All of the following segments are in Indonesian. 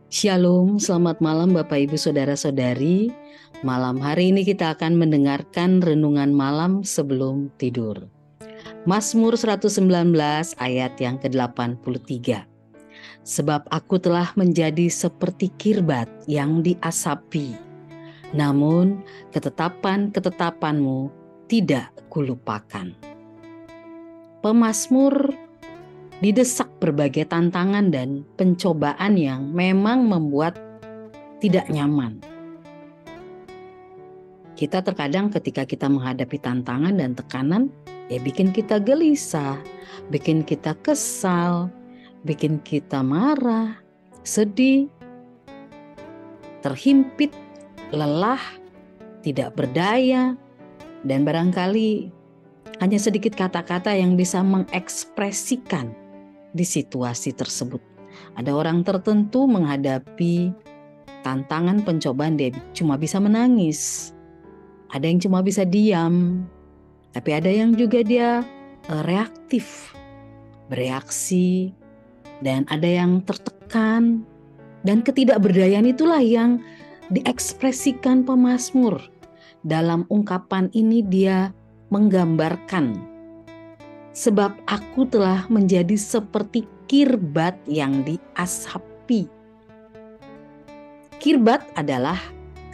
Shalom, selamat malam Bapak Ibu Saudara-saudari. Malam hari ini kita akan mendengarkan renungan malam sebelum tidur. Mazmur 119 ayat yang ke-83. Sebab aku telah menjadi seperti kirbat yang diasapi, namun ketetapan-ketetapanmu tidak kulupakan. Pemazmur didesak berbagai tantangan dan pencobaan yang memang membuat tidak nyaman. Kita terkadang ketika kita menghadapi tantangan dan tekanan, bikin kita gelisah, bikin kita kesal, bikin kita marah, sedih, terhimpit, lelah, tidak berdaya, dan barangkali hanya sedikit kata-kata yang bisa mengekspresikan di situasi tersebut. Ada orang tertentu menghadapi tantangan pencobaan, dia cuma bisa menangis. Ada yang cuma bisa diam, tapi ada yang juga dia reaktif, bereaksi, dan ada yang tertekan. Dan ketidakberdayaan itulah yang diekspresikan pemazmur. Dalam ungkapan ini dia menggambarkan, sebab aku telah menjadi seperti kirbat yang diasapi. Kirbat adalah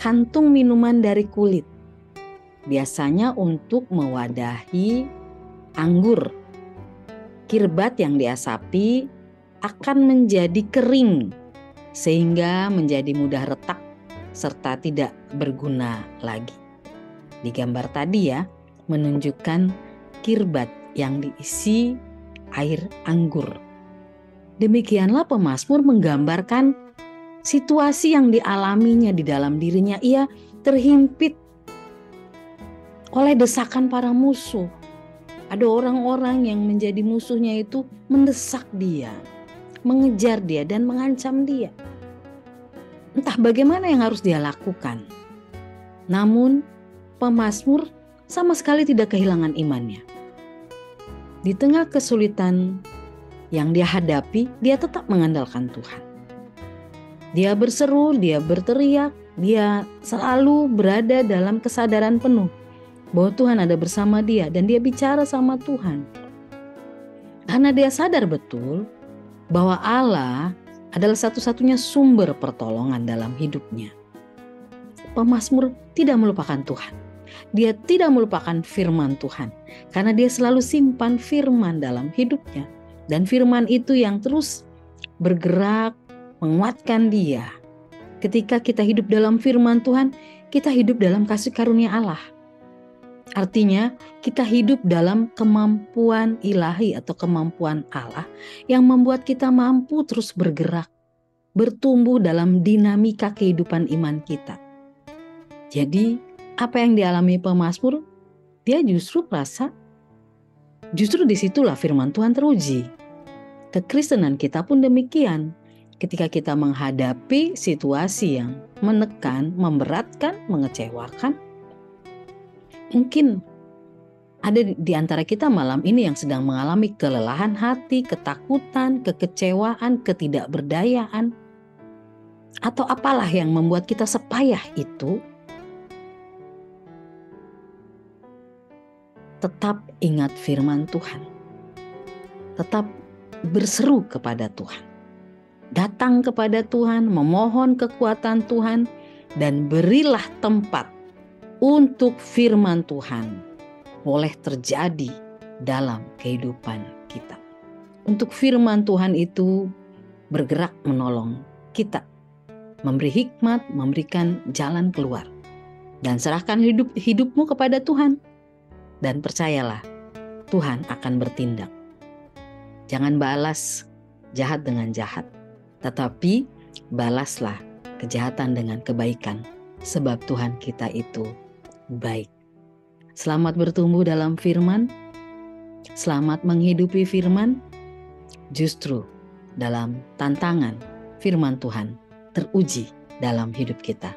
kantung minuman dari kulit, biasanya untuk mewadahi anggur. Kirbat yang diasapi akan menjadi kering sehingga menjadi mudah retak serta tidak berguna lagi. Di gambar tadi menunjukkan kirbat yang diisi air anggur. Demikianlah pemazmur menggambarkan situasi yang dialaminya di dalam dirinya. Ia terhimpit oleh desakan para musuh. Ada orang-orang yang menjadi musuhnya itu mendesak dia, mengejar dia dan mengancam dia. Entah bagaimana yang harus dia lakukan. Namun pemazmur sama sekali tidak kehilangan imannya. Di tengah kesulitan yang dia hadapi, dia tetap mengandalkan Tuhan. Dia berseru, dia berteriak, dia selalu berada dalam kesadaran penuh bahwa Tuhan ada bersama dia dan dia bicara sama Tuhan. Karena dia sadar betul bahwa Allah adalah satu-satunya sumber pertolongan dalam hidupnya. Pemazmur tidak melupakan Tuhan. Dia tidak melupakan firman Tuhan karena dia selalu simpan firman dalam hidupnya, dan firman itu yang terus bergerak menguatkan dia. Ketika kita hidup dalam firman Tuhan, kita hidup dalam kasih karunia Allah. Artinya kita hidup dalam kemampuan ilahi atau kemampuan Allah yang membuat kita mampu terus bergerak, bertumbuh dalam dinamika kehidupan iman kita. Jadi apa yang dialami pemazmur, dia justru disitulah firman Tuhan teruji. Kekristenan kita pun demikian. Ketika kita menghadapi situasi yang menekan, memberatkan, mengecewakan, mungkin ada di antara kita malam ini yang sedang mengalami kelelahan hati, ketakutan, kekecewaan, ketidakberdayaan, atau apalah yang membuat kita sepayah itu. Tetap ingat firman Tuhan. Tetap berseru kepada Tuhan. Datang kepada Tuhan, memohon kekuatan Tuhan, dan berilah tempat untuk firman Tuhan boleh terjadi dalam kehidupan kita. Untuk firman Tuhan itu bergerak menolong kita, memberi hikmat, memberikan jalan keluar. Dan serahkan hidupmu kepada Tuhan. Dan percayalah, Tuhan akan bertindak. Jangan balas jahat dengan jahat, tetapi balaslah kejahatan dengan kebaikan, sebab Tuhan kita itu baik. Selamat bertumbuh dalam firman, selamat menghidupi firman. Justru dalam tantangan, firman Tuhan teruji dalam hidup kita.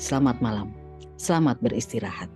Selamat malam, selamat beristirahat.